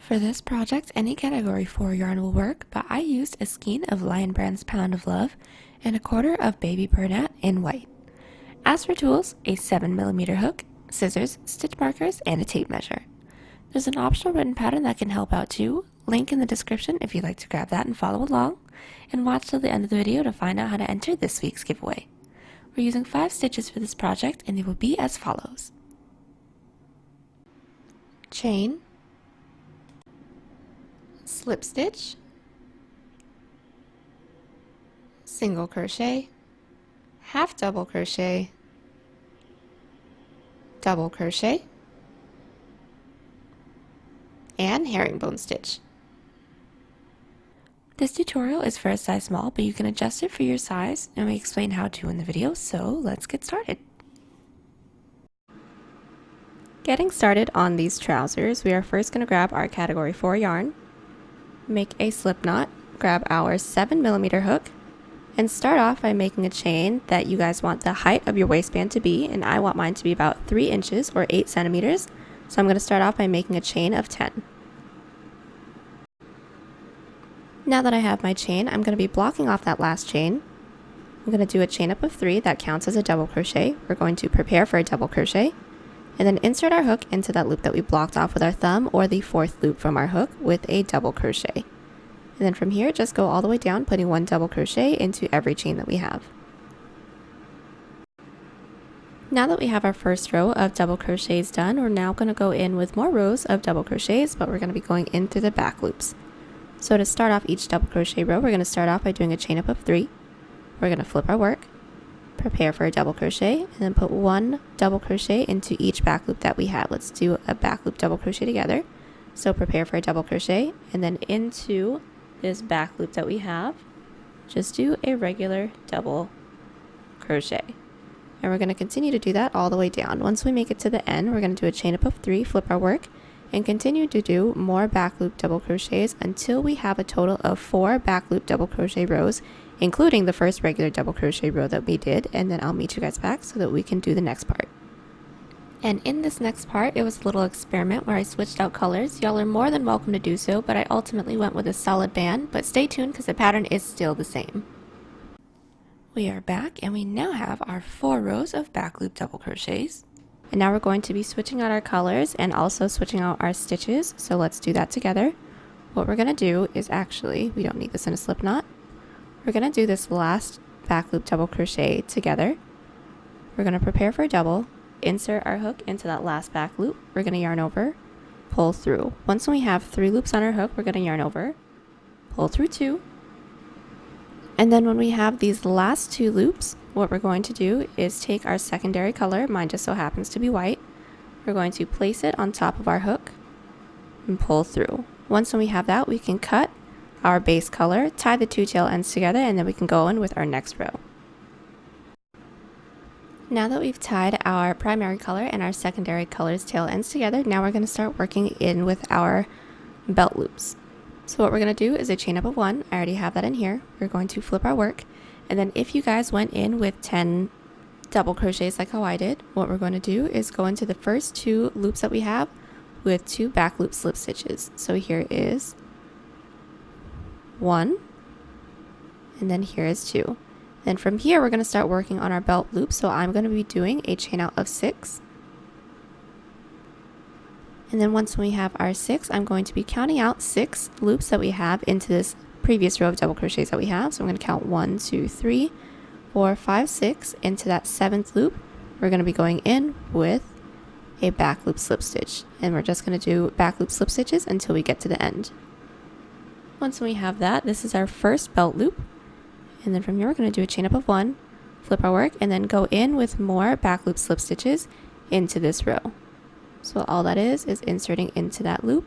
For this project, any category 4 yarn will work, but I used a skein of Lion Brand's Pound of Love and a quarter of Baby Bernat in white. As for tools, a 7mm hook, scissors, stitch markers, and a tape measure. There's an optional written pattern that can help out too, link in the description if you'd like to grab that and follow along, and watch till the end of the video to find out how to enter this week's giveaway. We're using 5 stitches for this project and they will be as follows. Chain, slip stitch, single crochet, half double crochet, double crochet, and herringbone stitch. This tutorial is for a size small, but you can adjust it for your size, and we explain how to in the video, so let's get started. Getting started on these trousers, we are first going to grab our category 4 yarn, make a slip knot, grab our 7mm hook, and start off by making a chain that you guys want the height of your waistband to be, and I want mine to be about 3 inches or 8 centimeters, so I'm going to start off by making a chain of 10. Now that I have my chain, I'm going to be blocking off that last chain. I'm going to do a chain up of 3 that counts as a double crochet. We're going to prepare for a double crochet, and then insert our hook into that loop that we blocked off with our thumb, or the 4th loop from our hook, with a double crochet. And then from here, just go all the way down, putting 1 double crochet into every chain that we have. Now that we have our first row of double crochets done, we're now going to go in with more rows of double crochets, but we're going to be going in through the back loops. So to start off each double crochet row, we're going to start off by doing a chain up of 3. We're going to flip our work, prepare for a double crochet, and then put 1 double crochet into each back loop that we have. Let's do a back loop double crochet together. So prepare for a double crochet, and then into this back loop that we have, just do a regular double crochet. And we're going to continue to do that all the way down. Once we make it to the end, we're going to do a chain up of 3, flip our work, and continue to do more back loop double crochets until we have a total of 4 back loop double crochet rows, including the first regular double crochet row that we did, and then I'll meet you guys back so that we can do the next part. And in this next part, it was a little experiment where I switched out colors. Y'all are more than welcome to do so, but I ultimately went with a solid band, but stay tuned because the pattern is still the same. We are back and we now have our 4 rows of back loop double crochets. And now we're going to be switching out our colors and also switching out our stitches, so let's do that together. What we're going to do is actually, we don't need this in a slip knot, we're going to do this last back loop double crochet together. We're going to prepare for a double, insert our hook into that last back loop, we're going to yarn over, pull through. Once we have 3 loops on our hook, we're going to yarn over, pull through 2, and then when we have these last 2 loops, what we're going to do is take our secondary color, mine just so happens to be white, we're going to place it on top of our hook and pull through. Once we have that, we can cut our base color, tie the 2 tail ends together, and then we can go in with our next row. Now that we've tied our primary color and our secondary color's tail ends together, now we're going to start working in with our belt loops. So what we're going to do is a chain up of 1, I already have that in here, we're going to flip our work, and then if you guys went in with 10 double crochets like how I did, what we're going to do is go into the first 2 loops that we have with 2 back loop slip stitches. So here is 1, and then here is 2. Then from here we're going to start working on our belt loop, so I'm going to be doing a chain out of 6. And then once we have our 6, I'm going to be counting out 6 loops that we have into this previous row of double crochets that we have. So I'm going to count 1, 2, 3, 4, 5, 6. Into that 7th loop, we're going to be going in with a back loop slip stitch. And we're just going to do back loop slip stitches until we get to the end. Once we have that, this is our first belt loop. And then from here, we're going to do a chain up of 1, flip our work, and then go in with more back loop slip stitches into this row. So all that is inserting into that loop,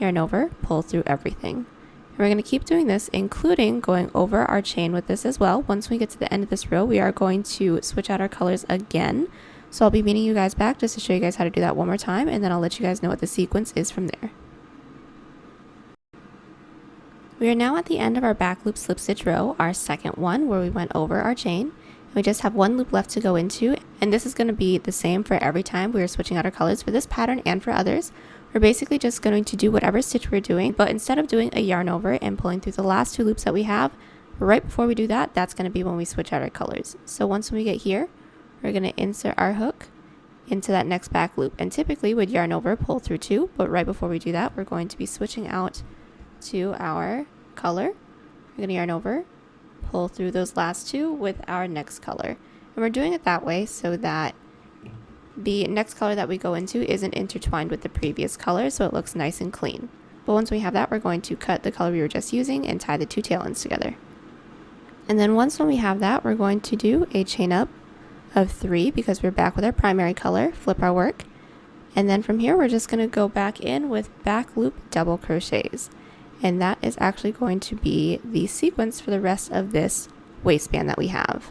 yarn over, pull through everything. And we're going to keep doing this, including going over our chain with this as well. Once we get to the end of this row, we are going to switch out our colors again. So I'll be meeting you guys back just to show you guys how to do that one more time, and then I'll let you guys know what the sequence is from there. We are now at the end of our back loop slip stitch row, our second one where we went over our chain. We just have 1 loop left to go into, and this is going to be the same for every time we are switching out our colors for this pattern and for others. we're basically just going to do whatever stitch we're doing, but instead of doing a yarn over and pulling through the last 2 loops that we have, right before we do that, that's going to be when we switch out our colors. So once we get here, we're going to insert our hook into that next back loop, and typically with yarn over, pull through 2, but right before we do that, we're going to be switching out to our color. We're going to yarn over, pull through those last 2 with our next color, and we're doing it that way so that the next color that we go into isn't intertwined with the previous color, so it looks nice and clean. But once we have that, we're going to cut the color we were just using and tie the 2 tail ends together. And then when we have that, we're going to do a chain up of 3 because we're back with our primary color, flip our work, and then from here we're just going to go back in with back loop double crochets, and that is actually going to be the sequence for the rest of this waistband that we have.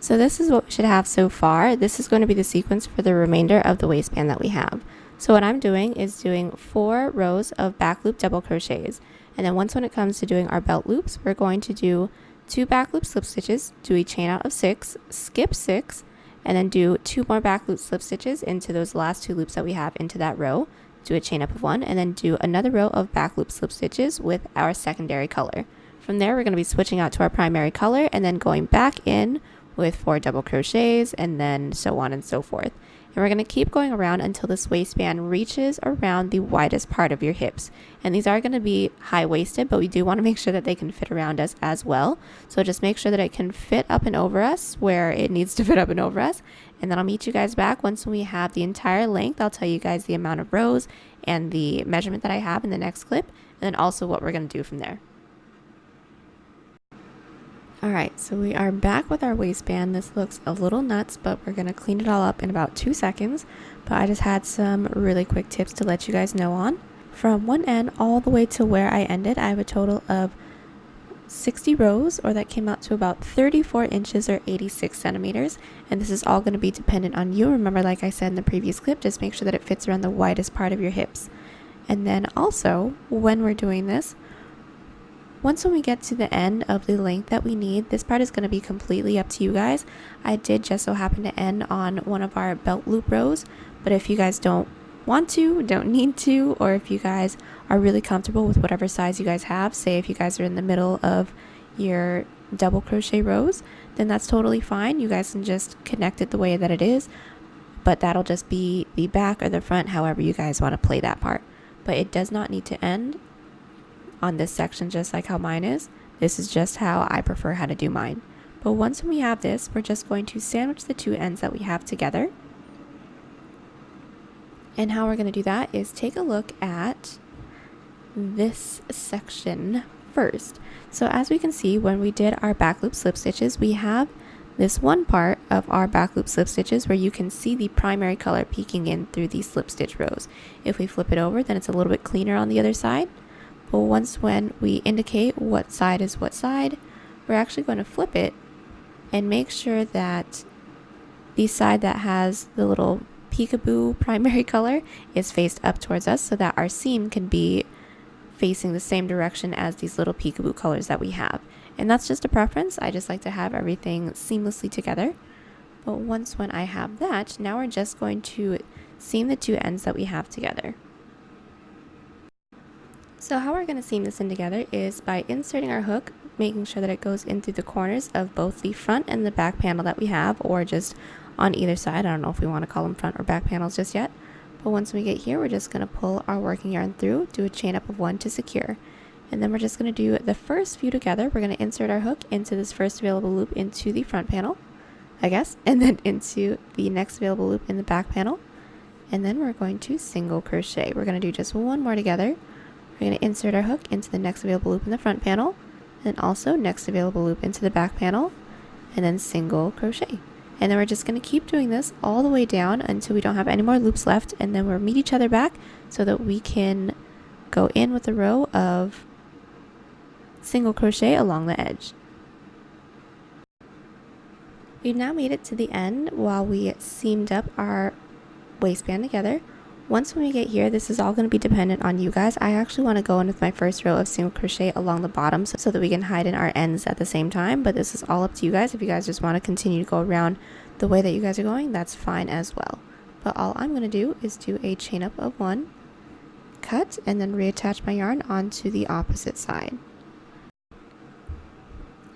So this is what we should have so far. This is going to be the sequence for the remainder of the waistband that we have. So what I'm doing is doing 4 rows of back loop double crochets, and then when it comes to doing our belt loops, we're going to do 2 back loop slip stitches, do a chain out of 6, skip 6, and then do 2 more back loop slip stitches into those last 2 loops that we have into that row, do a chain up of 1, and then do another row of back loop slip stitches with our secondary color. From there, we're going to be switching out to our primary color and then going back in with 4 double crochets, and then so on and so forth. And we're going to keep going around until this waistband reaches around the widest part of your hips. And these are going to be high-waisted, but we do want to make sure that they can fit around us as well. So just make sure that it can fit up and over us where it needs to fit up and over us. And then I'll meet you guys back once we have the entire length. I'll tell you guys the amount of rows and the measurement that I have in the next clip, and then also what we're going to do from there. Alright, so we are back with our waistband. This looks a little nuts, but we're going to clean it all up in about 2 seconds. But I just had some really quick tips to let you guys know on. From one end all the way to where I ended, I have a total of 60 rows, or that came out to about 34 inches or 86 centimeters. And this is all going to be dependent on you. Remember, like I said in the previous clip, just make sure that it fits around the widest part of your hips. And then also, when we're doing this, once we get to the end of the length that we need, this part is going to be completely up to you guys. I did just so happen to end on one of our belt loop rows, but if you guys don't want to, don't need to, or if you guys are really comfortable with whatever size you guys have, say if you guys are in the middle of your double crochet rows, then that's totally fine. You guys can just connect it the way that it is, but that'll just be the back or the front, however you guys want to play that part. But it does not need to end on this section just like how mine is. This is just how I prefer how to do mine. But once we have this, we're just going to sandwich the 2 ends that we have together. And how we're going to do that is take a look at this section first. So as we can see, when we did our back loop slip stitches, we have this one part of our back loop slip stitches where you can see the primary color peeking in through these slip stitch rows. If we flip it over, then it's a little bit cleaner on the other side. But when we indicate what side is what side, we're actually going to flip it and make sure that the side that has the little peekaboo primary color is faced up towards us, so that our seam can be facing the same direction as these little peekaboo colors that we have. And that's just a preference. I just like to have everything seamlessly together. But when I have that, now we're just going to seam the 2 ends that we have together. So how we're going to seam this in together is by inserting our hook, making sure that it goes in through the corners of both the front and the back panel that we have, or just on either side. I don't know if we want to call them front or back panels just yet. But once we get here, we're just going to pull our working yarn through, do a chain up of 1 to secure. And then we're just going to do the first few together. We're going to insert our hook into this first available loop into the front panel, I guess, and then into the next available loop in the back panel. And then we're going to single crochet. We're going to do just 1 more together. We're going to insert our hook into the next available loop in the front panel, and also next available loop into the back panel, and then single crochet. And then we're just going to keep doing this all the way down until we don't have any more loops left, and then we'll meet each other back so that we can go in with a row of single crochet along the edge. We've now made it to the end while we seamed up our waistband together. Once we get here, this is all going to be dependent on you guys. I actually want to go in with my first row of single crochet along the bottom so that we can hide in our ends at the same time, but this is all up to you guys. If you guys just want to continue to go around the way that you guys are going, that's fine as well. but all I'm going to do is do a chain up of 1, cut, and then reattach my yarn onto the opposite side.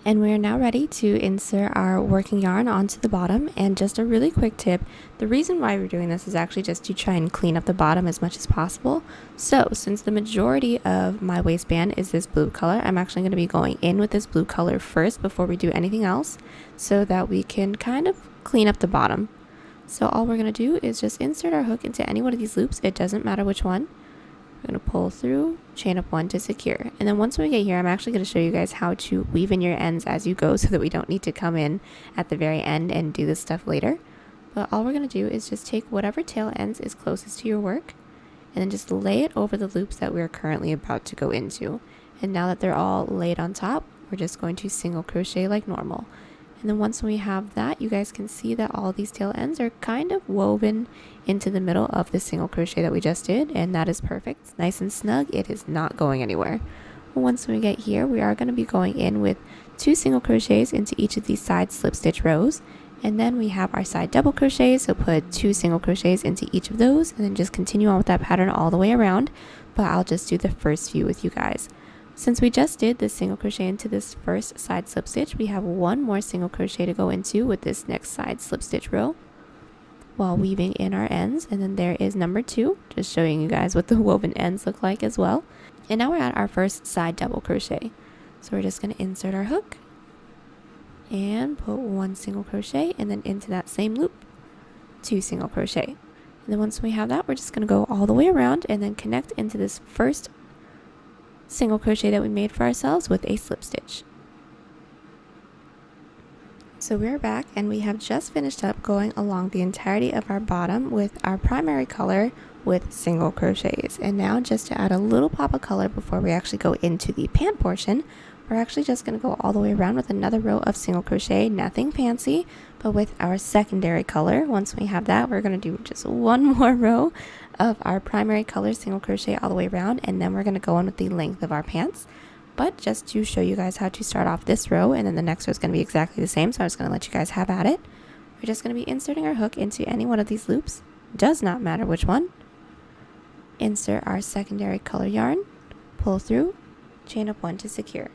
And we are now ready to insert our working yarn onto the bottom. And just a really quick tip, the reason why we're doing this is actually just to try and clean up the bottom as much as possible. So since the majority of my waistband is this blue color, I'm actually going to be going in with this blue color first before we do anything else, so that we can kind of clean up the bottom. So all we're going to do is just insert our hook into any one of these loops. It doesn't matter which one. We're going to pull through, chain up 1 to secure. And then once we get here, I'm actually going to show you guys how to weave in your ends as you go so that we don't need to come in at the very end and do this stuff later. But all we're going to do is just take whatever tail ends is closest to your work and then just lay it over the loops that we're currently about to go into. And now that they're all laid on top, we're just going to single crochet like normal. And then once we have that, you guys can see that all these tail ends are kind of woven into the middle of the single crochet that we just did, and that is perfect. Nice and snug, it is not going anywhere. Once we get here, we are going to be going in with 2 single crochets into each of these side slip stitch rows, and then we have our side double crochets, so put 2 single crochets into each of those, and then just continue on with that pattern all the way around, but I'll just do the first few with you guys. Since we just did the single crochet into this first side slip stitch, we have 1 more single crochet to go into with this next side slip stitch row while weaving in our ends. And then there is number 2, just showing you guys what the woven ends look like as well. And now we're at our first side double crochet. So we're just going to insert our hook and put 1 single crochet, and then into that same loop 2 single crochet. And then once we have that, we're just going to go all the way around and then connect into this first single crochet that we made for ourselves with a slip stitch. So we're back, and we have just finished up going along the entirety of our bottom with our primary color with single crochets. And now, just to add a little pop of color before we actually go into the pant portion, we're actually just going to go all the way around with another row of single crochet, nothing fancy, but with our secondary color. Once we have that, we're going to do just 1 more row of our primary color single crochet all the way around, and then we're going to go on with the length of our pants. But just to show you guys how to start off this row, and then the next row is going to be exactly the same, so I'm just going to let you guys have at it. We're just going to be inserting our hook into any one of these loops, does not matter which one. Insert our secondary color yarn, pull through, chain up 1 to secure.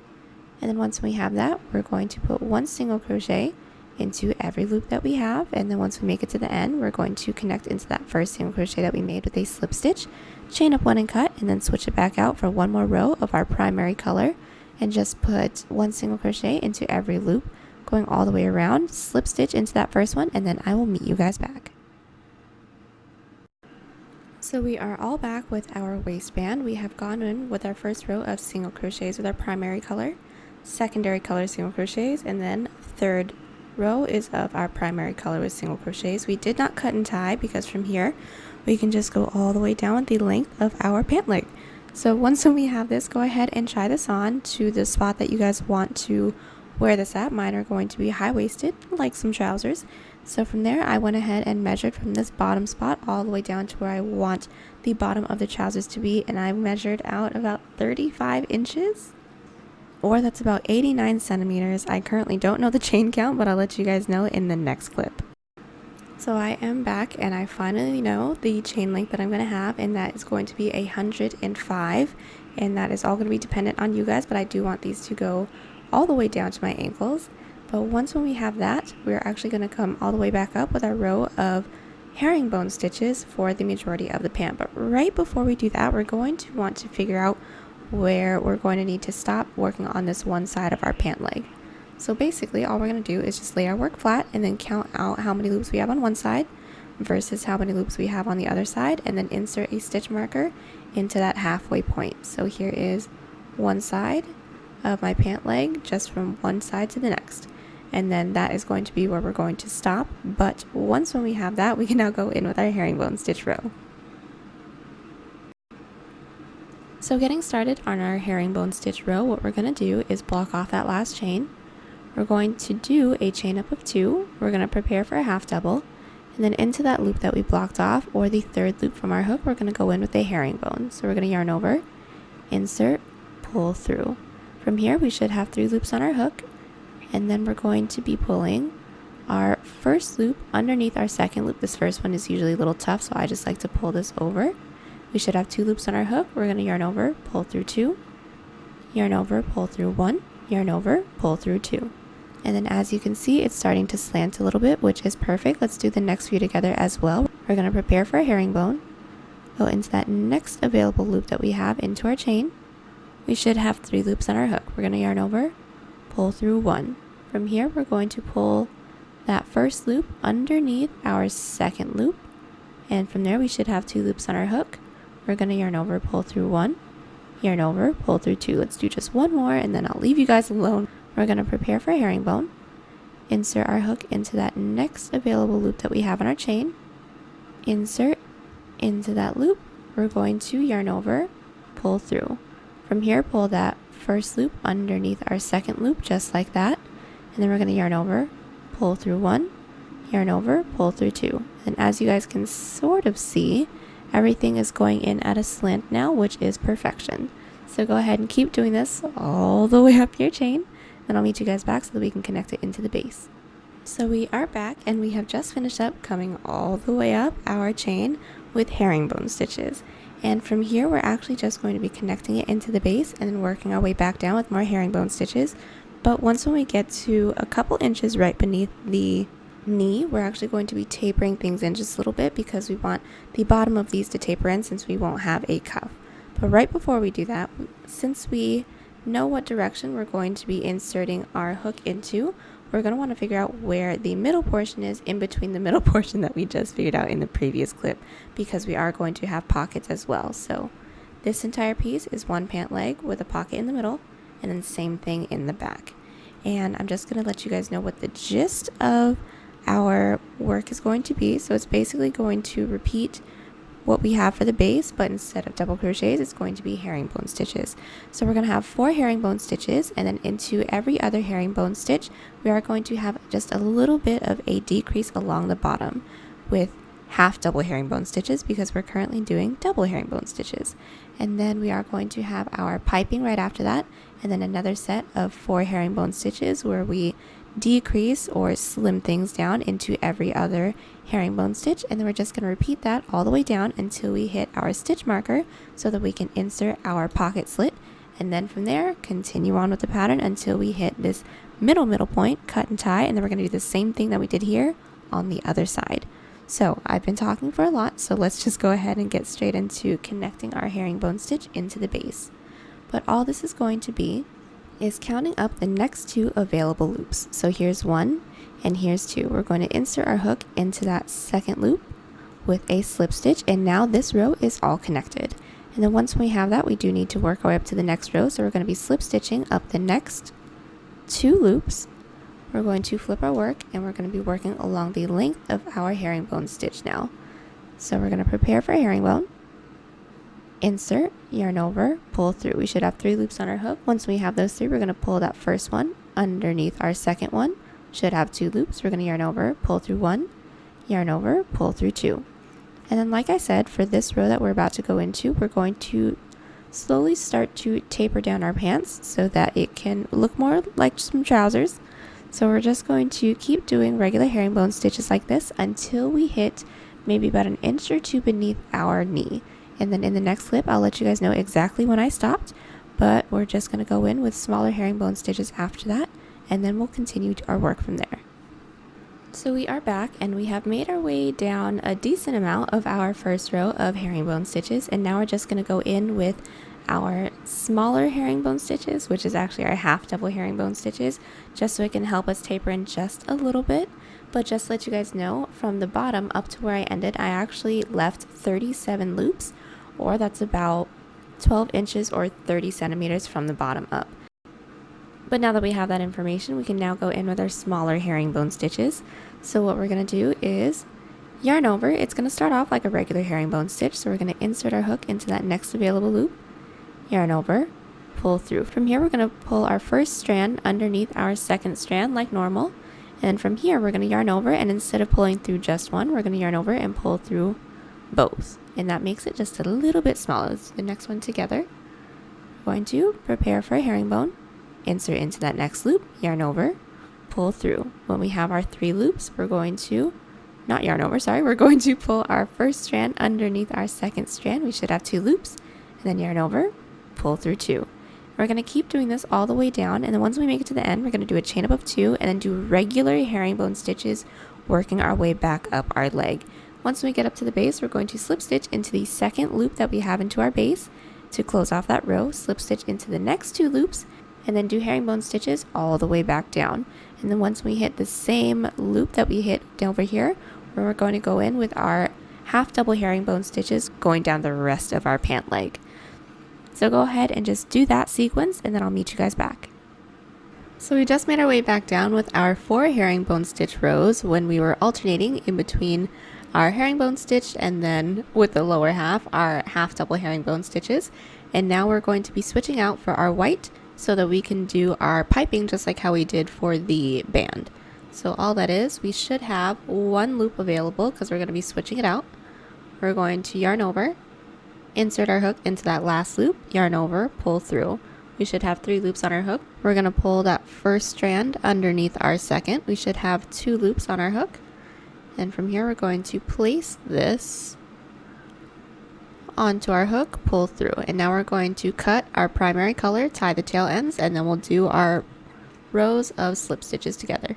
And then once we have that, we're going to put 1 single crochet into every loop that we have, and then once we make it to the end, we're going to connect into that first single crochet that we made with a slip stitch, chain up 1 and cut, and then switch it back out for 1 more row of our primary color, and just put 1 single crochet into every loop, going all the way around, slip stitch into that first one, and then I will meet you guys back. So we are all back with our waistband. We have gone in with our first row of single crochets with our primary color, secondary color single crochets, and then third row is of our primary color with single crochets. We did not cut and tie because from here we can just go all the way down with the length of our pant leg. So once we have this, go ahead and try this on to the spot that you guys want to wear this at. Mine are going to be high-waisted, like some trousers. So from there, I went ahead and measured from this bottom spot all the way down to where I want the bottom of the trousers to be, and I measured out about 35 inches. Or that's about 89 centimeters. I currently don't know the chain count, but I'll let you guys know in the next clip. So I am back, and I finally know the chain length that I'm going to have, and that is going to be 105, and that is all going to be dependent on you guys, but I do want these to go all the way down to my ankles. But once when we have that, we're actually going to come all the way back up with our row of herringbone stitches for the majority of the pant. But right before we do that, we're going to want to figure out where we're going to need to stop working on this one side of our pant leg. So basically all we're going to do is just lay our work flat and then count out how many loops we have on one side versus how many loops we have on the other side, and then insert a stitch marker into that halfway point. So here is one side of my pant leg, just from one side to the next, and then that is going to be where we're going to stop. But once when we have that, we can now go in with our herringbone stitch row. So getting started on our herringbone stitch row, what we're going to do is block off that last chain. We're going to do a chain up of 2. We're going to prepare for a half double, and then into that loop that we blocked off, or the third loop from our hook, we're going to go in with a herringbone. So we're going to yarn over, insert, pull through. From here we should have 3 loops on our hook, and then we're going to be pulling our first loop underneath our second loop. This first one is usually a little tough, so I just like to pull this over. We should have 2 loops on our hook. We're going to yarn over, pull through 2, yarn over, pull through 1, yarn over, pull through 2. And then as you can see, it's starting to slant a little bit, which is perfect. Let's do the next few together as well. We're going to prepare for a herringbone, go into that next available loop that we have into our chain. We should have 3 loops on our hook. We're going to yarn over, pull through 1. From here, we're going to pull that first loop underneath our second loop. And from there, we should have 2 loops on our hook. We're going to yarn over, pull through 1, yarn over, pull through 2. Let's do just one more and then I'll leave you guys alone. We're going to prepare for a herringbone, insert our hook into that next available loop that we have on our chain, insert into that loop. We're going to yarn over, pull through. From here, pull that first loop underneath our second loop just like that, and then we're going to yarn over, pull through 1, yarn over, pull through 2. And as you guys can sort of see, everything is going in at a slant now, which is perfection. So go ahead and keep doing this all the way up your chain, and I'll meet you guys back so that we can connect it into the base. So we are back, and we have just finished up coming all the way up our chain with herringbone stitches. And from here, we're actually just going to be connecting it into the base and then working our way back down with more herringbone stitches. But once when we get to a couple inches right beneath the knee, we're actually going to be tapering things in just a little bit because we want the bottom of these to taper in since we won't have a cuff. But right before we do that, since we know what direction we're going to be inserting our hook into, we're going to want to figure out where the middle portion is in between the middle portion that we just figured out in the previous clip, because we are going to have pockets as well. So this entire piece is one pant leg with a pocket in the middle, and then same thing in the back. And I'm just going to let you guys know what the gist of our work is going to be. So it's basically going to repeat what we have for the base, but instead of double crochets, it's going to be herringbone stitches. So we're going to have 4 herringbone stitches, and then into every other herringbone stitch, we are going to have just a little bit of a decrease along the bottom with half double herringbone stitches because we're currently doing double herringbone stitches. And then we are going to have our piping right after that, and then another set of 4 herringbone stitches where we decrease or slim things down into every other herringbone stitch, and then we're just going to repeat that all the way down until we hit our stitch marker so that we can insert our pocket slit, and then from there continue on with the pattern until we hit this middle point, cut and tie, and then we're going to do the same thing that we did here on the other side. So I've been talking for a lot, so let's just go ahead and get straight into connecting our herringbone stitch into the base. But all this is going to be is counting up the next 2 available loops. So here's 1 and here's 2. We're going to insert our hook into that second loop with a slip stitch, and now this row is all connected. And then once we have that, we do need to work our way up to the next row, so we're going to be slip stitching up the next 2 loops. We're going to flip our work, and we're going to be working along the length of our herringbone stitch now. So we're going to prepare for a herringbone, insert, yarn over, pull through. We should have 3 loops on our hook. Once we have those 3, we're going to pull that first one underneath our second one. Should have 2 loops. We're going to yarn over, pull through 1, yarn over, pull through 2. And then like I said, for this row that we're about to go into, we're going to slowly start to taper down our pants so that it can look more like some trousers. So we're just going to keep doing regular herringbone stitches like this until we hit maybe about an inch or 2 beneath our knee. And then in the next clip, I'll let you guys know exactly when I stopped, but we're just going to go in with smaller herringbone stitches after that, and then we'll continue our work from there. So we are back, and we have made our way down a decent amount of our first row of herringbone stitches, and now we're just going to go in with our smaller herringbone stitches, which is actually our half double herringbone stitches, just so it can help us taper in just a little bit. But just to let you guys know, from the bottom up to where I ended, I actually left 37 loops, or that's about 12 inches or 30 centimeters from the bottom up. But now that we have that information, we can now go in with our smaller herringbone stitches. So what we're going to do is yarn over. It's going to start off like a regular herringbone stitch, so we're going to insert our hook into that next available loop, yarn over, pull through. From here, we're going to pull our first strand underneath our second strand like normal. And from here, we're going to yarn over, and instead of pulling through just one, we're going to yarn over and pull through both. And that makes it just a little bit smaller. Let's do the next one together. We're going to prepare for a herringbone, insert into that next loop, yarn over, pull through. When we have our 3 loops, we're going to, not yarn over, sorry, we're going to pull our first strand underneath our second strand. We should have 2 loops, and then yarn over, pull through 2. We're going to keep doing this all the way down, and then once we make it to the end, we're going to do a chain up of 2 and then do regular herringbone stitches, working our way back up our leg. Once we get up to the base, we're going to slip stitch into the second loop that we have into our base to close off that row, slip stitch into the next 2 loops, and then do herringbone stitches all the way back down. And then once we hit the same loop that we hit over here, where we're going to go in with our half double herringbone stitches going down the rest of our pant leg. So go ahead and just do that sequence, and then I'll meet you guys back. So we just made our way back down with our 4 herringbone stitch rows when we were alternating in between our herringbone stitch and then with the lower half, our half double herringbone stitches. And now we're going to be switching out for our white so that we can do our piping just like how we did for the band. So all that is, we should have 1 loop available because we're going to be switching it out. We're going to yarn over, insert our hook into that last loop, yarn over, pull through. We should have 3 loops on our hook. We're going to pull that first strand underneath our second. We should have 2 loops on our hook. And from here we're going to place this onto our hook, pull through. And now we're going to cut our primary color, tie the tail ends, and then we'll do our rows of slip stitches together.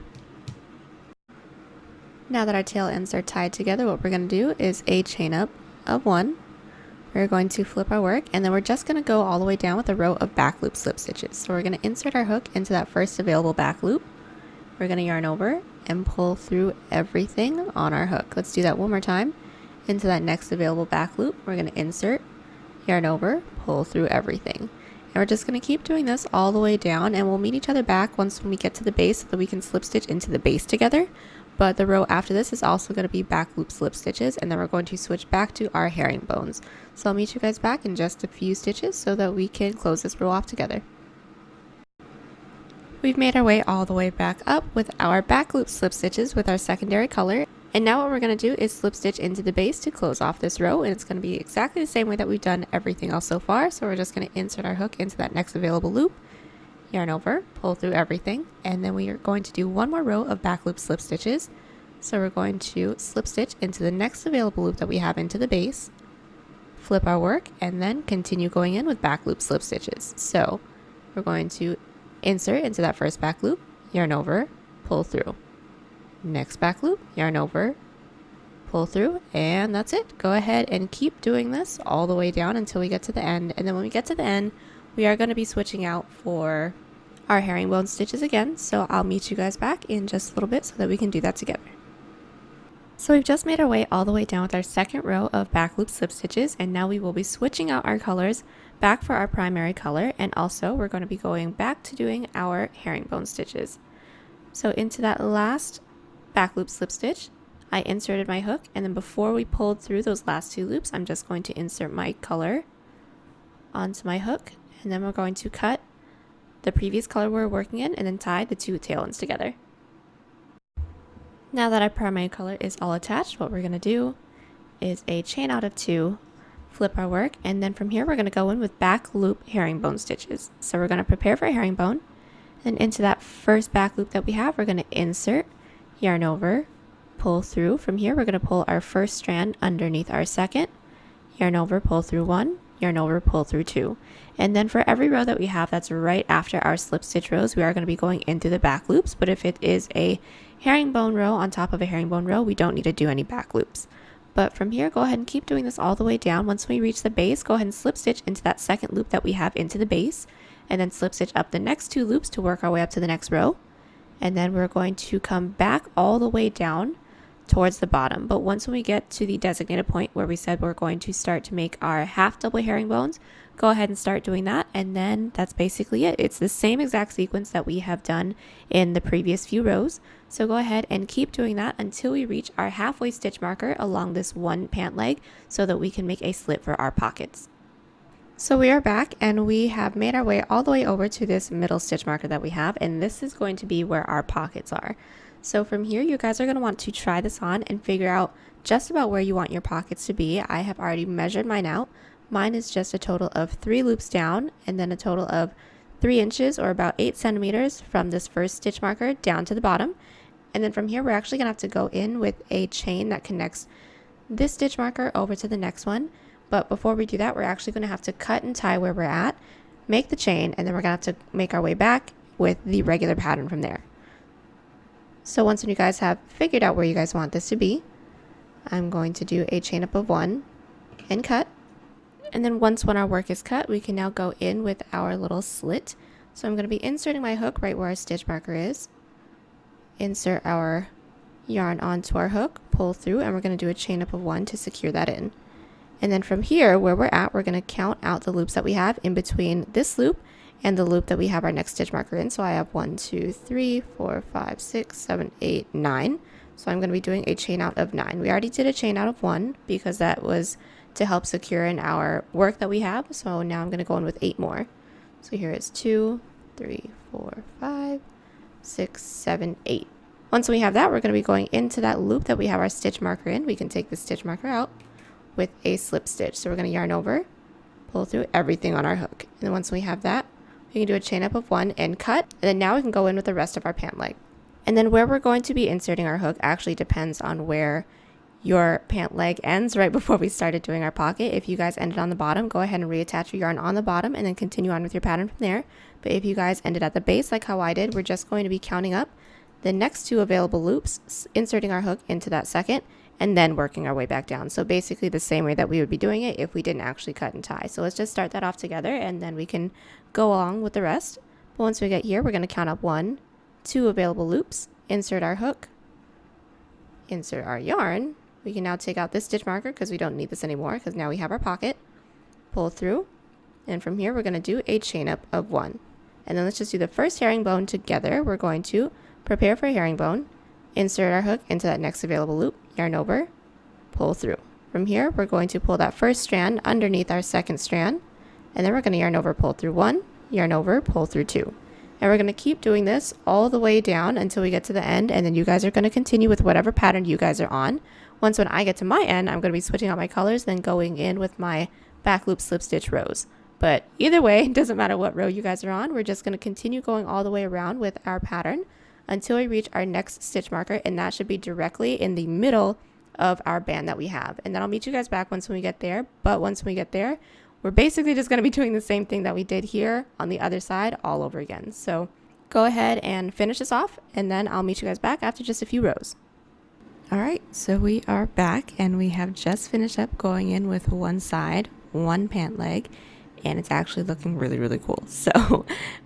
Now that our tail ends are tied together, what we're going to do is a chain up of 1. We're going to flip our work, and then we're just going to go all the way down with a row of back loop slip stitches. So we're going to insert our hook into that first available back loop. We're going to yarn over and pull through everything on our hook. Let's do that one more time. Into that next available back loop, we're going to insert, yarn over, pull through everything. And we're just going to keep doing this all the way down, and we'll meet each other back once when we get to the base so that we can slip stitch into the base together. But the row after this is also going to be back loop slip stitches, and then we're going to switch back to our herringbones. So I'll meet you guys back in just a few stitches so that we can close this row off together. We've made our way all the way back up with our back loop slip stitches with our secondary color. And now what we're going to do is slip stitch into the base to close off this row, and it's going to be exactly the same way that we've done everything else so far. So we're just going to insert our hook into that next available loop, yarn over, pull through everything, and then we are going to do 1 more row of back loop slip stitches. So we're going to slip stitch into the next available loop that we have into the base, flip our work, and then continue going in with back loop slip stitches. So we're going to insert into that first back loop, yarn over, pull through. Next back loop, yarn over, pull through, and that's it. Go ahead and keep doing this all the way down until we get to the end. And then when we get to the end, we are going to be switching out for our herringbone stitches again. So I'll meet you guys back in just a little bit so that we can do that together. So we've just made our way all the way down with our second row of back loop slip stitches, and now we will be switching out our colors back for our primary color, and also we're going to be going back to doing our herringbone stitches. So into that last back loop slip stitch, I inserted my hook, and then before we pulled through those last 2 loops, I'm just going to insert my color onto my hook, and then we're going to cut the previous color we're working in and then tie the 2 tail ends together. Now that our primary color is all attached, what we're going to do is a chain out of 2, flip our work, and then from here we're going to go in with back loop herringbone stitches. So we're going to prepare for a herringbone, and into that first back loop that we have, we're going to insert, yarn over, pull through. From here we're going to pull our first strand underneath our second, yarn over, pull through 1, yarn over, pull through 2. And then for every row that we have that's right after our slip stitch rows, we are going to be going into the back loops. But if it is a herringbone row on top of a herringbone row, we don't need to do any back loops. But from here, go ahead and keep doing this all the way down. Once we reach the base, go ahead and slip stitch into that second loop that we have into the base, and then slip stitch up the next 2 loops to work our way up to the next row. And then we're going to come back all the way down towards the bottom. But once we get to the designated point where we said we're going to start to make our half double herringbones, go ahead and start doing that, and then that's basically it. It's the same exact sequence that we have done in the previous few rows. So go ahead and keep doing that until we reach our halfway stitch marker along this one pant leg so that we can make a slit for our pockets. So we are back, and we have made our way all the way over to this middle stitch marker that we have, and this is going to be where our pockets are. So from here, you guys are going to want to try this on and figure out just about where you want your pockets to be. I have already measured mine out. Mine is just a total of 3 loops down and then a total of 3 inches or about 8 centimeters from this first stitch marker down to the bottom. And then from here, we're actually gonna have to go in with a chain that connects this stitch marker over to the next one. But before we do that, we're actually gonna have to cut and tie where we're at, make the chain, and then we're gonna have to make our way back with the regular pattern from there. So once you guys have figured out where you guys want this to be, I'm going to do a chain up of 1 and cut. And then when our work is cut, we can now go in with our little slit. So I'm going to be inserting my hook right where our stitch marker is. Insert our yarn onto our hook, pull through, and we're going to do a chain up of 1 to secure that in. And then from here, where we're at, we're going to count out the loops that we have in between this loop and the loop that we have our next stitch marker in. So I have 1, 2, 3, 4, 5, 6, 7, 8, 9. So I'm going to be doing a chain out of 9. We already did a chain out of 1 because that was to help secure in our work that we have. So now I'm going to go in with 8 more. So here is 2, 3, 4, 5, 6, 7, 8. Once we have that, we're going to be going into that loop that we have our stitch marker in. We can take the stitch marker out with a slip stitch. So we're going to yarn over, pull through everything on our hook. And then once we have that, we can do a chain up of 1 and cut. And then now we can go in with the rest of our pant leg. And then where we're going to be inserting our hook actually depends on where your pant leg ends right before we started doing our pocket. If you guys ended on the bottom, go ahead and reattach your yarn on the bottom and then continue on with your pattern from there. But if you guys ended at the base like how I did, we're just going to be counting up the next 2 available loops, inserting our hook into that second, and then working our way back down. So basically the same way that we would be doing it if we didn't actually cut and tie. So let's just start that off together and then we can go along with the rest. But once we get here, we're going to count up 1, 2 available loops, insert our hook, insert our yarn. We can now take out this stitch marker because we don't need this anymore because now we have our pocket. Pull through, and from here we're going to do a chain up of 1. And then let's just do the first herringbone together. We're going to prepare for herringbone, insert our hook into that next available loop, yarn over, pull through. From here we're going to pull that first strand underneath our second strand, and then we're going to yarn over, pull through 1, yarn over, pull through 2. And we're going to keep doing this all the way down until we get to the end, and then you guys are going to continue with whatever pattern you guys are on. Once when I get to my end, I'm going to be switching out my colors, then going in with my back loop slip stitch rows. But either way, it doesn't matter what row you guys are on, we're just going to continue going all the way around with our pattern until we reach our next stitch marker, and that should be directly in the middle of our band that we have. And then I'll meet you guys back once we get there, but once we get there, we're basically just going to be doing the same thing that we did here on the other side all over again. So go ahead and finish this off, and then I'll meet you guys back after just a few rows. Alright, so we are back and we have just finished up going in with one side, one pant leg, and it's actually looking really, really cool. So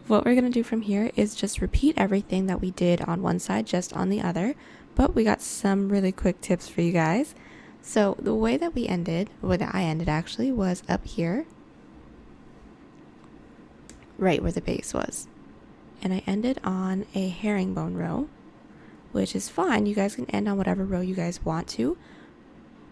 what we're going to do from here is just repeat everything that we did on one side, just on the other, but we got some really quick tips for you guys. So the way that we ended, or that I ended actually, was up here, right where the base was. And I ended on a herringbone row, which is fine. You guys can end on whatever row you guys want to.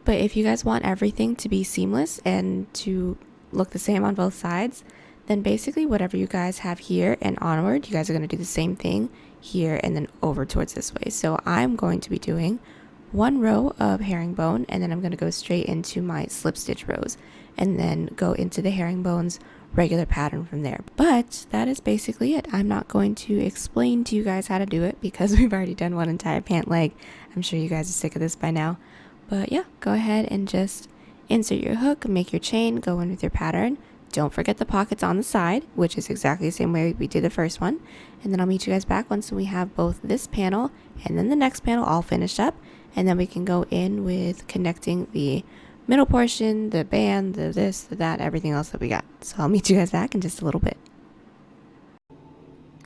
But if you guys want everything to be seamless and to look the same on both sides, then basically whatever you guys have here and onward, you guys are going to do the same thing here and then over towards this way. So I'm going to be doing one row of herringbone, and then I'm going to go straight into my slip stitch rows and then go into the herringbone's regular pattern from there. But that is basically it. I'm not going to explain to you guys how to do it because we've already done one entire pant leg. I'm sure you guys are sick of this by now. But yeah, go ahead and just insert your hook, make your chain, go in with your pattern. Don't forget the pockets on the side, which is exactly the same way we did the first one. And then I'll meet you guys back once we have both this panel and then the next panel all finished up. And then we can go in with connecting the middle portion, the band, the this, the that, everything else that we got. So I'll meet you guys back in just a little bit.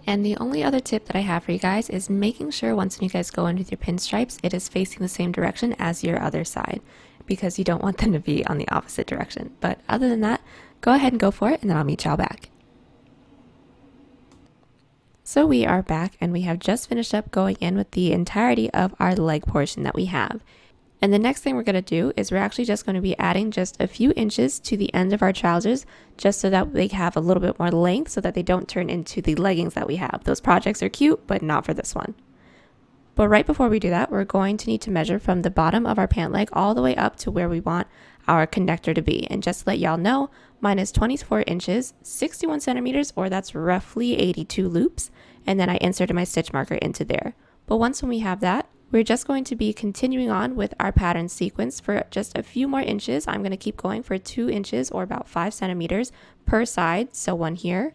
And the only other tip that I have for you guys is making sure once you guys go in with your pinstripes, it is facing the same direction as your other side, because you don't want them to be on the opposite direction. But other than that, go ahead and go for it, and then I'll meet y'all back. So we are back, and we have just finished up going in with the entirety of our leg portion that we have. And the next thing we're going to do is we're actually just going to be adding just a few inches to the end of our trousers, just so that they have a little bit more length so that they don't turn into the leggings that we have. Those projects are cute, but not for this one. But right before we do that, we're going to need to measure from the bottom of our pant leg all the way up to where we want our connector to be. And just to let y'all know, Mine is 24 inches, 61 centimeters, or that's roughly 82 loops. And then I inserted my stitch marker into there. But once when we have that, we're just going to be continuing on with our pattern sequence for just a few more inches. I'm going to keep going for 2 inches or about 5 centimeters per side. So one here,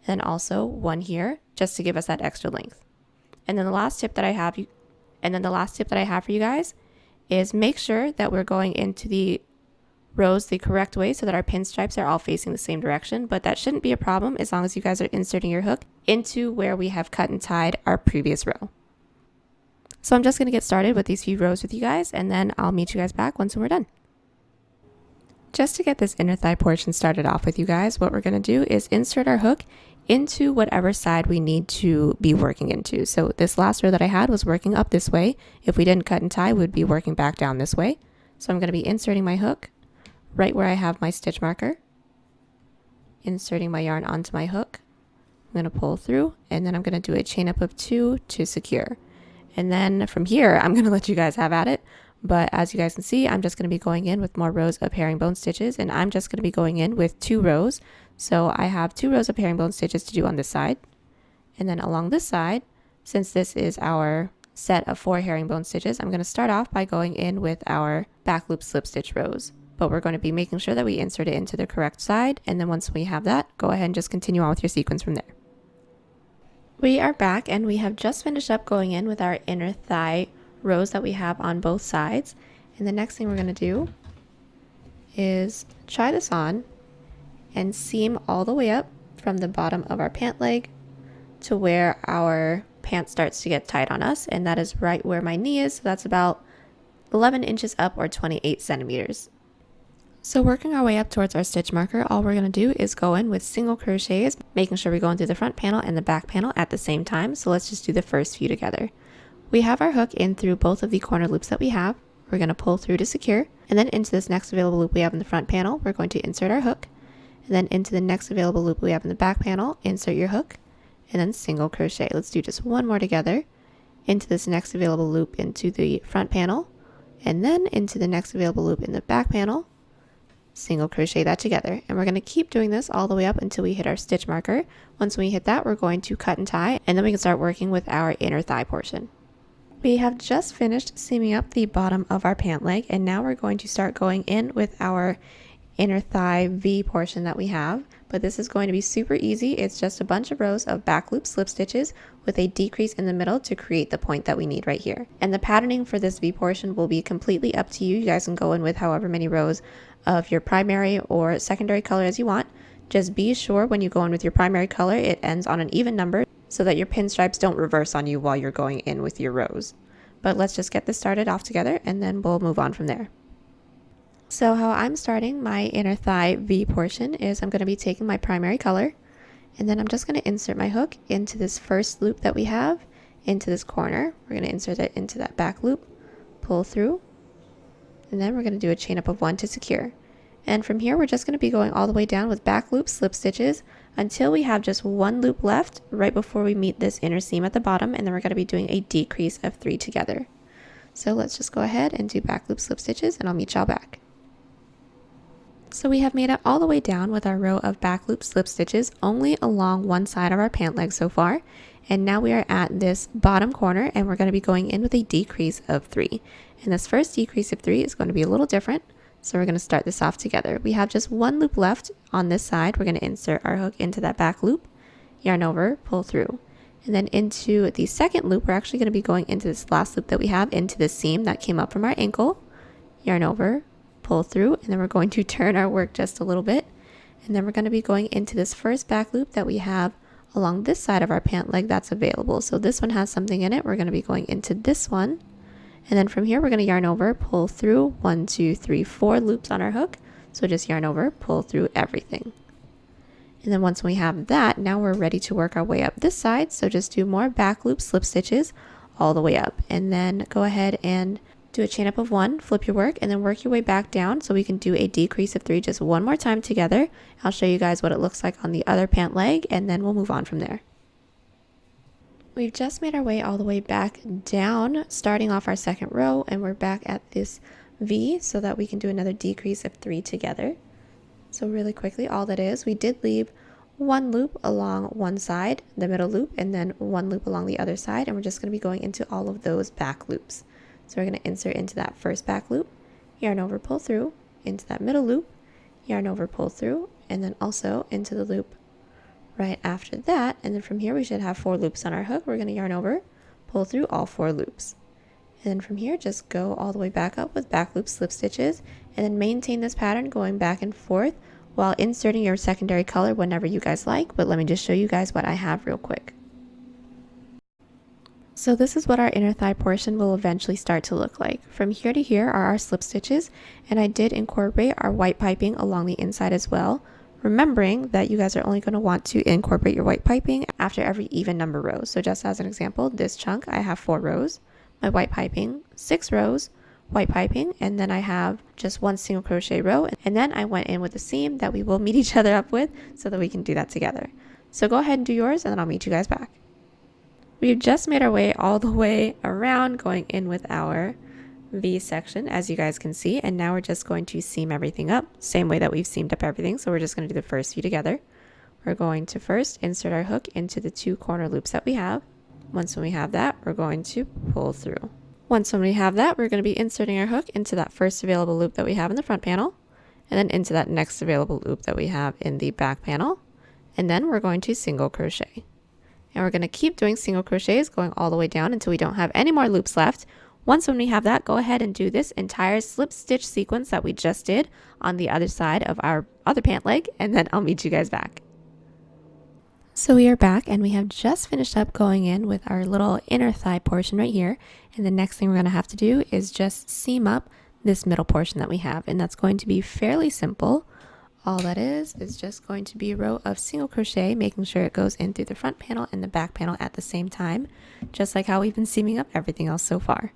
and also one here, just to give us that extra length. And then the last tip that I have for you guys is make sure that we're going into the rows the correct way so that our pinstripes are all facing the same direction, but that shouldn't be a problem as long as you guys are inserting your hook into where we have cut and tied our previous row. So I'm just going to get started with these few rows with you guys, and then I'll meet you guys back once we're done. Just to get this inner thigh portion started off with you guys, what we're going to do is insert our hook into whatever side we need to be working into. So this last row that I had was working up this way. If we didn't cut and tie, we'd be working back down this way. So I'm going to be inserting my hook right where I have my stitch marker, inserting my yarn onto my hook. I'm going to pull through, and then I'm going to do a chain up of 2 to secure. And then from here, I'm going to let you guys have at it. But as you guys can see, I'm just going to be going in with more rows of herringbone stitches, and I'm just going to be going in with 2 rows. So I have 2 rows of herringbone stitches to do on this side. And then along this side, since this is our set of 4 herringbone stitches, I'm going to start off by going in with our back loop slip stitch rows. But we're going to be making sure that we insert it into the correct side. And then once we have that, go ahead and just continue on with your sequence from there. We are back, and we have just finished up going in with our inner thigh rows that we have on both sides. And the next thing we're going to do is try this on and seam all the way up from the bottom of our pant leg to where our pant starts to get tight on us. And that is right where my knee is. So that's about 11 inches up or 28 centimeters. So working our way up towards our stitch marker, all we're going to do is go in with single crochets, making sure we're going through the front panel and the back panel at the same time. So let's just do the first few together. We have our hook in through both of the corner loops that we have. We're going to pull through to secure, and then into this next available loop we have in the front panel, we're going to insert our hook, and then into the next available loop we have in the back panel, insert your hook, and then single crochet. Let's do just one more together. Into this next available loop into the front panel, and then into the next available loop in the back panel, single crochet that together. And we're going to keep doing this all the way up until we hit our stitch marker. Once we hit that, we're going to cut and tie, and then we can start working with our inner thigh portion. We have just finished seaming up the bottom of our pant leg, and now we're going to start going in with our inner thigh V portion that we have. But this is going to be super easy. It's just a bunch of rows of back loop slip stitches with a decrease in the middle to create the point that we need right here. And the patterning for this V portion will be completely up to you. You guys can go in with however many rows of your primary or secondary color as you want. Just be sure when you go in with your primary color, it ends on an even number so that your pinstripes don't reverse on you while you're going in with your rows. But let's just get this started off together, and then we'll move on from there. So how I'm starting my inner thigh V portion is I'm going to be taking my primary color, and then I'm just going to insert my hook into this first loop that we have, into this corner. We're going to insert it into that back loop, pull through, and then we're going to do a chain up of 1 to secure. And from here we're just going to be going all the way down with back loop slip stitches until we have just 1 loop left right before we meet this inner seam at the bottom, and then we're going to be doing a decrease of 3 together. So let's just go ahead and do back loop slip stitches, and I'll meet y'all back. So we have made it all the way down with our row of back loop slip stitches only along one side of our pant leg so far. And now we are at this bottom corner, and we're going to be going in with a decrease of 3. And this first decrease of 3 is going to be a little different. So we're going to start this off together. We have just 1 loop left on this side. We're going to insert our hook into that back loop, yarn over, pull through. And then into the second loop, we're actually going to be going into this last loop that we have into the seam that came up from our ankle, yarn over, pull through, and then we're going to turn our work just a little bit. And then we're going to be going into this first back loop that we have along this side of our pant leg that's available. So this one has something in it. We're going to be going into this one. And then from here, we're going to yarn over, pull through 1, 2, 3, 4 loops on our hook. So just yarn over, pull through everything. And then once we have that, now we're ready to work our way up this side. So just do more back loop slip stitches all the way up. And then go ahead and do a chain up of 1, flip your work, and then work your way back down so we can do a decrease of 3 just one more time together. I'll show you guys what it looks like on the other pant leg, and then we'll move on from there. We've just made our way all the way back down, starting off our second row, and we're back at this V so that we can do another decrease of 3 together. So really quickly, all that is, we did leave one loop along one side, the middle loop, and then one loop along the other side, and we're just going to be going into all of those back loops. So we're going to insert into that first back loop, yarn over, pull through, into that middle loop, yarn over, pull through, and then also into the loop right after that. And then from here we should have 4 loops on our hook. We're going to yarn over, pull through all 4 loops. And then from here just go all the way back up with back loop slip stitches, and then maintain this pattern going back and forth while inserting your secondary color whenever you guys like. But let me just show you guys what I have real quick. So this is what our inner thigh portion will eventually start to look like. From here to here are our slip stitches, and I did incorporate our white piping along the inside as well, remembering that you guys are only going to want to incorporate your white piping after every even number rows. So just as an example, this chunk I have 4 rows, my white piping, 6 rows, white piping, and then I have just 1 single crochet row, and then I went in with a seam that we will meet each other up with so that we can do that together. So go ahead and do yours, and then I'll meet you guys back. We've just made our way all the way around, going in with our V section, as you guys can see, and now we're just going to seam everything up, same way that we've seamed up everything. So we're just going to do the first few together. We're going to first insert our hook into the 2 corner loops that we have. Once when we have that, we're going to pull through. Once when we have that, we're going to be inserting our hook into that first available loop that we have in the front panel, and then into that next available loop that we have in the back panel, and then we're going to single crochet. And we're going to keep doing single crochets going all the way down until we don't have any more loops left. Once when we have that, go ahead and do this entire slip stitch sequence that we just did on the other side of our other pant leg, and then I'll meet you guys back. So we are back, and we have just finished up going in with our little inner thigh portion right here. And the next thing we're going to have to do is just seam up this middle portion that we have, and that's going to be fairly simple. All that is just going to be a row of single crochet, making sure it goes in through the front panel and the back panel at the same time, just like how we've been seaming up everything else so far.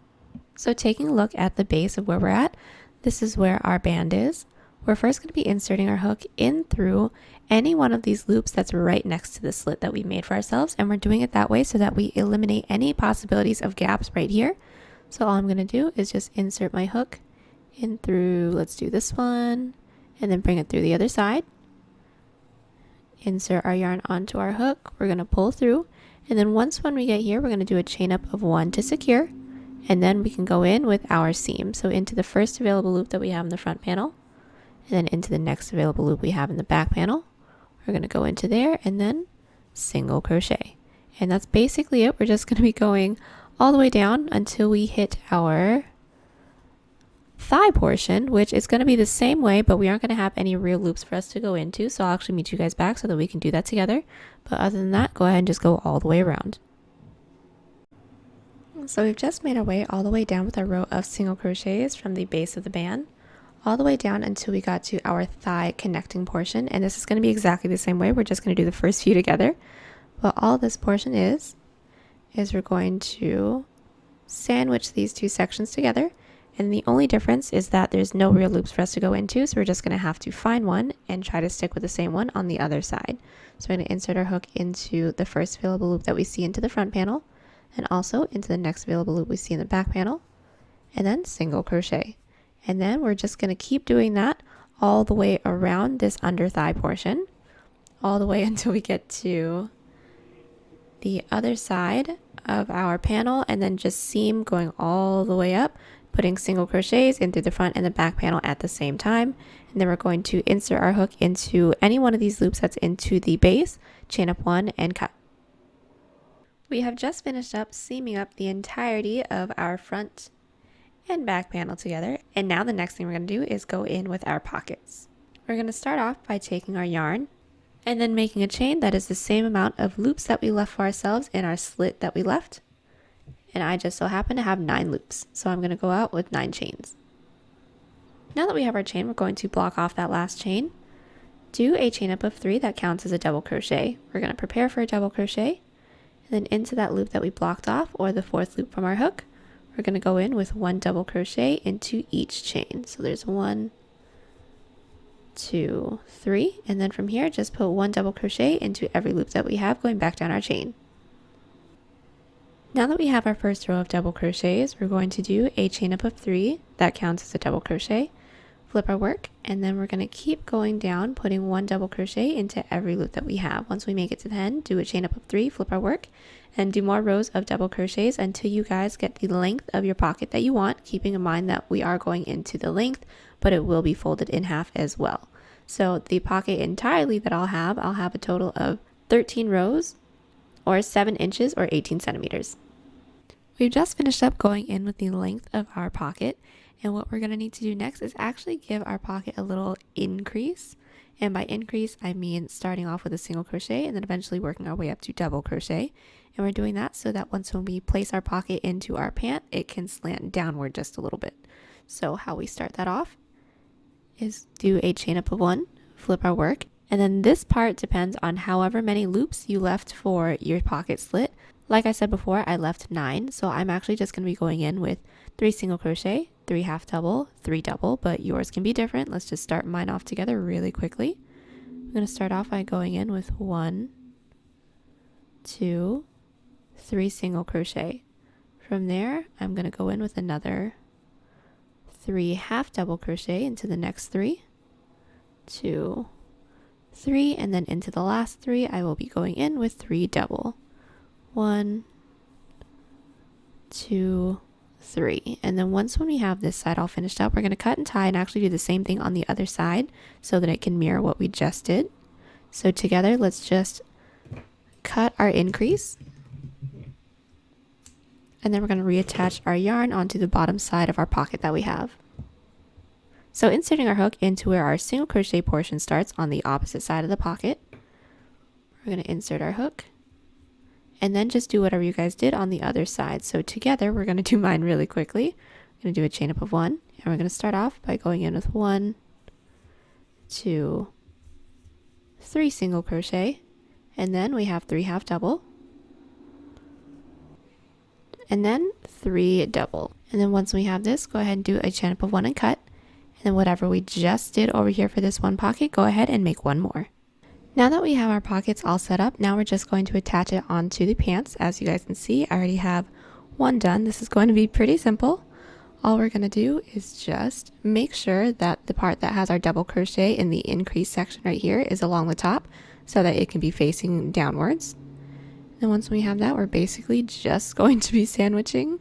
So taking a look at the base of where we're at, this is where our band is. We're first going to be inserting our hook in through any one of these loops that's right next to the slit that we made for ourselves, and we're doing it that way so that we eliminate any possibilities of gaps right here. So all I'm going to do is just insert my hook in through, let's do this one, and then bring it through the other side. Insert our yarn onto our hook, we're going to pull through, and then once when we get here, we're going to do a chain up of 1 to secure, and then we can go in with our seam. So into the first available loop that we have in the front panel, and then into the next available loop we have in the back panel. We're going to go into there and then single crochet. And that's basically it. We're just going to be going all the way down until we hit our thigh portion, which is going to be the same way, but we aren't going to have any real loops for us to go into. So I'll actually meet you guys back so that we can do that together. But other than that, go ahead and just go all the way around. So we've just made our way all the way down with our row of single crochets from the base of the band, all the way down until we got to our thigh connecting portion. And this is going to be exactly the same way. We're just going to do the first few together. But all this portion is we're going to sandwich these 2 sections together. And the only difference is that there's no real loops for us to go into. So we're just going to have to find one and try to stick with the same one on the other side. So we're going to insert our hook into the first available loop that we see into the front panel, and also into the next available loop we see in the back panel, and then single crochet. And then we're just going to keep doing that all the way around this under thigh portion, all the way until we get to the other side of our panel, and then just seam going all the way up, putting single crochets in through the front and the back panel at the same time. And then we're going to insert our hook into any one of these loops that's into the base, chain up 1 and cut. We have just finished up seaming up the entirety of our front and back panel together, and now the next thing we're going to do is go in with our pockets. We're going to start off by taking our yarn and then making a chain that is the same amount of loops that we left for ourselves in our slit that we left, and I just so happen to have 9 loops, so I'm going to go out with 9 chains. Now that we have our chain, we're going to block off that last chain, do a chain up of 3 that counts as a double crochet. We're going to prepare for a double crochet, and then into that loop that we blocked off, or the 4th loop from our hook, we're going to go in with 1 double crochet into each chain. So there's 1, 2, 3, and then from here just put 1 double crochet into every loop that we have going back down our chain. Now that we have our first row of double crochets, we're going to do a chain up of 3 that counts as a double crochet. flip our work, and then we're going to keep going down, putting 1 double crochet into every loop that we have. Once we make it to the end, do a chain up of 3, flip our work, and do more rows of double crochets until you guys get the length of your pocket that you want, keeping in mind that we are going into the length, but it will be folded in half as well. So the pocket entirely that I'll have a total of 13 rows, or 7 inches or 18 centimeters. We've just finished up going in with the length of our pocket, and what we're going to need to do next is actually give our pocket a little increase. And by increase, I mean starting off with a single crochet and then eventually working our way up to double crochet. And we're doing that so that when we place our pocket into our pant, it can slant downward just a little bit. So how we start that off is do a chain up of 1, flip our work, and then this part depends on however many loops you left for your pocket slit. Like I said before, I left 9, so I'm actually just going to be going in with 3 single crochet, 3 half double, 3 double, but yours can be different. Let's just start mine off together really quickly. I'm going to start off by going in with 1, 2, 3 single crochet. From there, I'm going to go in with another 3 half double crochet into the next 3, 2, 3, and then into the last 3, I will be going in with 3 double. 1, 2, 3. And then once when we have this side all finished up, we're going to cut and tie and actually do the same thing on the other side so that it can mirror what we just did. So together, let's just cut our increase. And then we're going to reattach our yarn onto the bottom side of our pocket that we have. So inserting our hook into where our single crochet portion starts on the opposite side of the pocket, we're going to insert our hook and then just do whatever you guys did on the other side. So together, we're going to do mine really quickly. I'm going to do a chain up of 1, and we're going to start off by going in with 1, 2, 3 single crochet, and then we have 3 half double, and then 3 double. And then once we have this, go ahead and do a chain up of 1 and cut. And then whatever we just did over here for this one pocket, go ahead and make 1 more. Now that we have our pockets all set up, now we're just going to attach it onto the pants. As you guys can see, I already have 1 done. This is going to be pretty simple. All we're going to do is just make sure that the part that has our double crochet in the increase section right here is along the top so that it can be facing downwards. And once we have that, we're basically just going to be sandwiching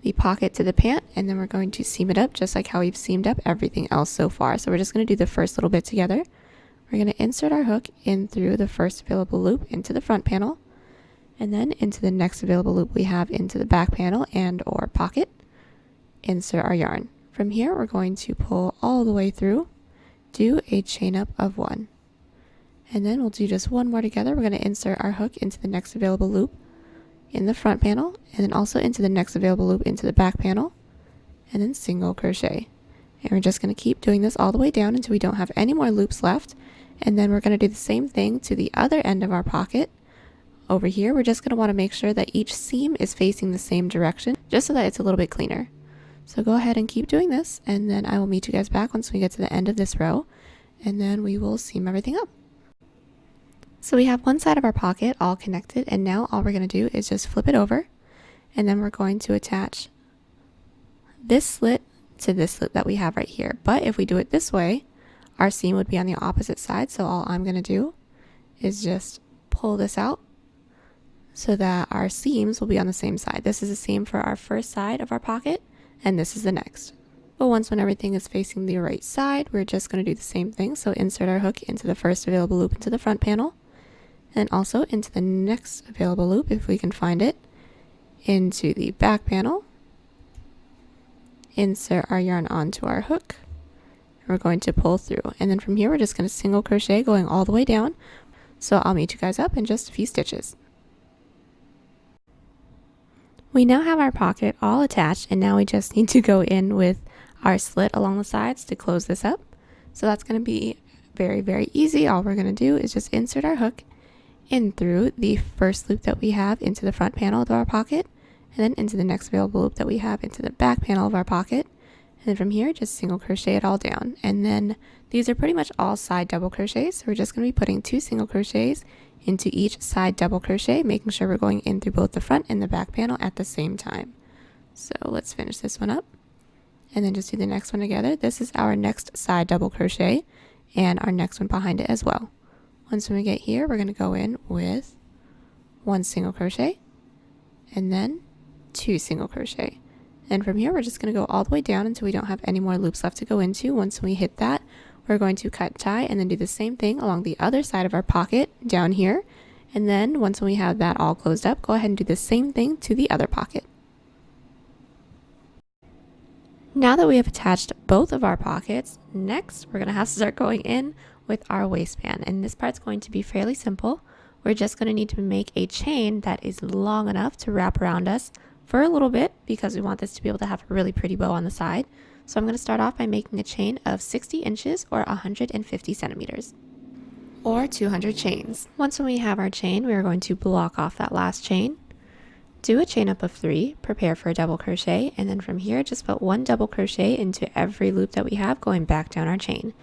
the pocket to the pant, and then we're going to seam it up just like how we've seamed up everything else so far. So we're just going to do the first little bit together. We're going to insert our hook in through the first available loop into the front panel, and then into the next available loop we have into the back panel and or pocket. Insert our yarn. From here, we're going to pull all the way through, do a chain up of 1, and then we'll do just 1 more together. We're going to insert our hook into the next available loop in the front panel, and then also into the next available loop into the back panel, and then single crochet. And we're just going to keep doing this all the way down until we don't have any more loops left. And then we're going to do the same thing to the other end of our pocket. Over here, we're just going to want to make sure that each seam is facing the same direction, just so that it's a little bit cleaner. So go ahead and keep doing this, and then I will meet you guys back once we get to the end of this row, and then we will seam everything up. So we have one side of our pocket all connected, and now all we're going to do is just flip it over, and then we're going to attach this slit to this slit that we have right here. But if we do it this way, our seam would be on the opposite side, so all I'm going to do is just pull this out so that our seams will be on the same side. This is a seam for our first side of our pocket, and this is the next. But once when everything is facing the right side, we're just going to do the same thing. So insert our hook into the first available loop into the front panel, and also into the next available loop if we can find it, into the back panel. Insert our yarn onto our hook, and we're going to pull through. And then from here, we're just going to single crochet going all the way down. So I'll meet you guys up in just a few stitches. We now have our pocket all attached, and now we just need to go in with our slit along the sides to close this up. So that's going to be very, very easy. All we're going to do is just insert our hook in through the first loop that we have into the front panel of our pocket, and then into the next available loop that we have into the back panel of our pocket. And then from here, just single crochet it all down. And then these are pretty much all side double crochets. So we're just going to be putting 2 single crochets into each side double crochet, making sure we're going in through both the front and the back panel at the same time. So let's finish this one up. and then just do the next one together. This is our next side double crochet and our next one behind it as well. Once we get here, we're going to go in with 1 single crochet and then 2 single crochet. And from here, we're just going to go all the way down until we don't have any more loops left to go into. Once we hit that, we're going to cut tie and then do the same thing along the other side of our pocket down here. And then once we have that all closed up, go ahead and do the same thing to the other pocket. Now that we have attached both of our pockets, next we're going to have to start going in with our waistband. And this part's going to be fairly simple. We're just going to need to make a chain that is long enough to wrap around us for a little bit because we want this to be able to have a really pretty bow on the side. So I'm going to start off by making a chain of 60 inches or 150 centimeters or 200 chains. Once we have our chain, we are going to block off that last chain. Do a chain up of 3, prepare for a double crochet, and then from here just put 1 double crochet into every loop that we have going back down our chain.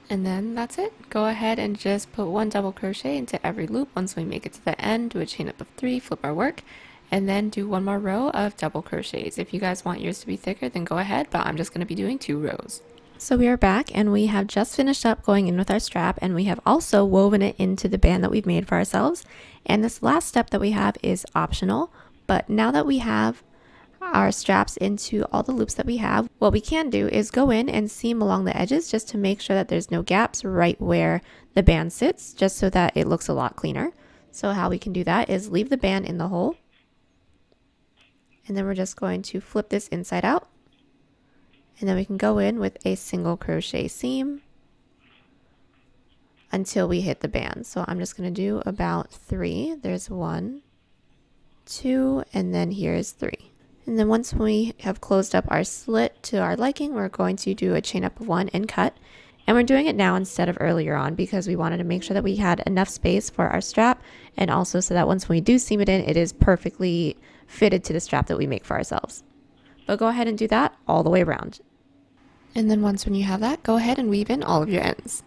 And then that's it. Go ahead and just put 1 double crochet into every loop. Once we make it to the end, do a chain up of 3, flip our work, and then do 1 more row of double crochets. If you guys want yours to be thicker, then go ahead, but I'm just going to be doing 2 rows. So we are back and we have just finished up going in with our strap, and we have also woven it into the band that we've made for ourselves. And this last step that we have is optional. But now that we have our straps into all the loops that we have, what we can do is go in and seam along the edges just to make sure that there's no gaps right where the band sits, just so that it looks a lot cleaner. So how we can do that is leave the band in the hole, and then we're just going to flip this inside out, and then we can go in with a single crochet seam until we hit the band. So I'm just going to do about 3. There's 1, 2, and then here's 3. And then once we have closed up our slit to our liking, we're going to do a chain up of 1 and cut. And we're doing it now instead of earlier on because we wanted to make sure that we had enough space for our strap, and also so that once we do seam it in, it is perfectly fitted to the strap that we make for ourselves. But go ahead and do that all the way around. And then once when you have that, go ahead and weave in all of your ends.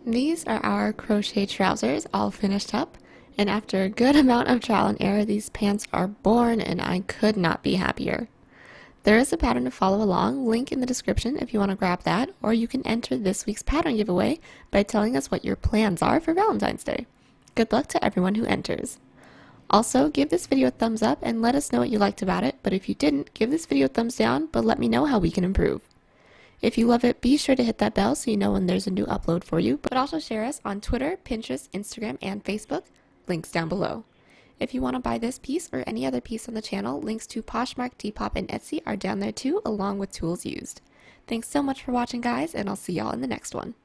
These are our crochet trousers all finished up. And after a good amount of trial and error, these pants are born, and I could not be happier. There is a pattern to follow along, link in the description if you want to grab that, or you can enter this week's pattern giveaway by telling us what your plans are for Valentine's Day. Good luck to everyone who enters. Also, give this video a thumbs up and let us know what you liked about it, but if you didn't, give this video a thumbs down, but let me know how we can improve. If you love it, be sure to hit that bell so you know when there's a new upload for you, but also share us on Twitter, Pinterest, Instagram, and Facebook. Links down below. If you want to buy this piece or any other piece on the channel, links to Poshmark, Depop, and Etsy are down there too, along with tools used. Thanks so much for watching, guys, and I'll see y'all in the next one.